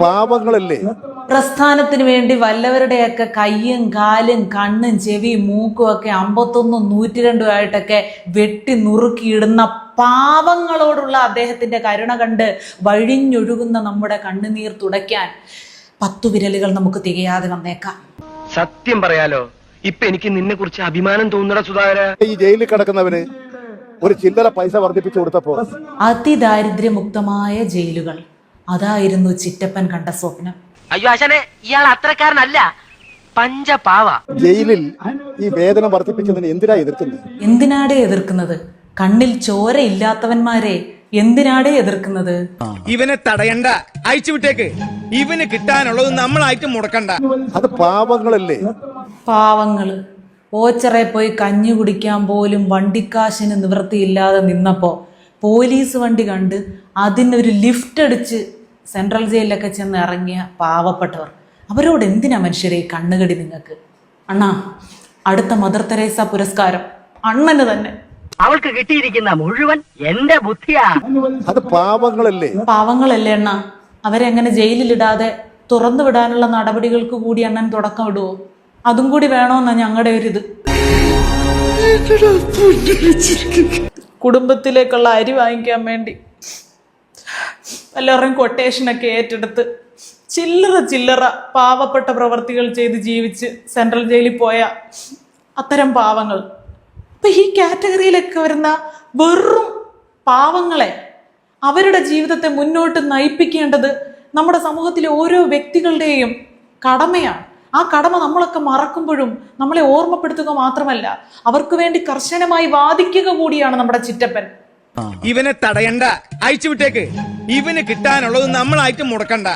പാവങ്ങളല്ലേ? പ്രസ്ഥാനത്തിന് വേണ്ടി വല്ലവരുടെയൊക്കെ കയ്യും കാലും കണ്ണും ചെവിയും മൂക്കും ഒക്കെ 51 102 ആയിട്ടൊക്കെ വെട്ടി നുറുക്കിയിടുന്ന പാവങ്ങളോടുള്ള അദ്ദേഹത്തിന്റെ കരുണ കണ്ട് വഴിഞ്ഞൊഴുകുന്ന നമ്മുടെ കണ്ണുനീർ തുടയ്ക്കാൻ 10 വിരലുകൾ നമുക്ക് തികയാതെ വന്നേക്കാം. സത്യം പറയാലോ, ഇപ്പൊ എനിക്ക് നിന്നെ കുറിച്ച് അഭിമാനം തോന്നുന്ന സുധാകര. ഈ ജയിലിൽ കിടക്കുന്നവന് ഒരു ചില്ലറ പൈസ വർദ്ധിപ്പിച്ചു കൊടുത്തപ്പോ അതിദാരിദ്ര്യമുക്തമായ ജയിലുകൾ, അതായിരുന്നു ചിറ്റപ്പൻ കണ്ട സ്വപ്നം. അയ്യോ ആശാനെ, ഇയാൾ അത്രക്കാരനല്ല, പഞ്ചപാവ. ജയിലിൽ ഈ വേതനം വർദ്ധിപ്പിച്ചതിന് എന്തിനാ എതിർക്കുന്നത്? എന്തിനാടേ എതിർക്കുന്നത്? കണ്ണിൽ ചോര ഇല്ലാത്തവന്മാരെ എന്തിനാടേ എതിർക്കുന്നത്? ഇവനെ തടയണ്ട, അയച്ചു വിട്ടേക്ക്. ഇവന് കിട്ടാനുള്ളത് നമ്മളായിട്ട് മുടക്കണ്ട. അത് പാവങ്ങളല്ലേ? പാവങ്ങള് ഓച്ചറെ പോയി കഞ്ഞി കുടിക്കാൻ പോലും വണ്ടിക്കാശിന് നിവൃത്തിയില്ലാതെ നിന്നപ്പോ പോലീസ് വണ്ടി കണ്ട് അതിനൊരു ലിഫ്റ്റ് അടിച്ച് സെൻട്രൽ ജയിലിലൊക്കെ ചെന്ന് ഇറങ്ങിയ പാവപ്പെട്ടവർ, അവരോട് എന്തിനാ മനുഷ്യരെ കണ്ണുകടി നിങ്ങൾക്ക്? അണ്ണാ, അടുത്ത മദർ തെരേസ പുരസ്കാരം അണ്ണന് തന്നെ. അവൾക്ക് കിട്ടിയിരിക്കുന്ന മുഴുവൻ എന്റെ ബുദ്ധിയാ. അത് പാവങ്ങളല്ലേ? പാവങ്ങളല്ലേ അണ്ണ? അവരെങ്ങനെ ജയിലിലിടാതെ തുറന്നു വിടാനുള്ള നടപടികൾക്ക് കൂടി അണ്ണൻ തുടക്കം ഇടുവോ? അതും കൂടി വേണമെന്നാ ഞങ്ങളുടെ ഒരിത്. കുടുംബത്തിലേക്കുള്ള അരി വാങ്ങിക്കാൻ വേണ്ടി എല്ലാവരുടെയും കൊട്ടേഷനൊക്കെ ഏറ്റെടുത്ത് ചില്ലറ പാവപ്പെട്ട പ്രവർത്തികൾ ചെയ്ത് ജീവിച്ച് സെൻട്രൽ ജയിലിൽ പോയ അത്തരം പാവങ്ങൾ, അപ്പൊ ഈ കാറ്റഗറിയിലൊക്കെ വരുന്ന വെറും പാവങ്ങളെ, അവരുടെ ജീവിതത്തെ മുന്നോട്ട് നയിപ്പിക്കേണ്ടത് നമ്മുടെ സമൂഹത്തിലെ ഓരോ വ്യക്തികളുടെയും കടമയാണ്. ആ കടമ നമ്മളൊക്കെ മറക്കുമ്പോഴും നമ്മളെ ഓർമ്മപ്പെടുത്തുക മാത്രമല്ല, അവർക്ക് വേണ്ടി കർശനമായി വാദിക്കുക കൂടിയാണ് നമ്മുടെ ചിറ്റപ്പൻ. ഇവനെ തടയണ്ട, അയച്ചു വിട്ടേക്ക്. ഇവന് കിട്ടാനുള്ളത് നമ്മളായിട്ട് മുടക്കണ്ട.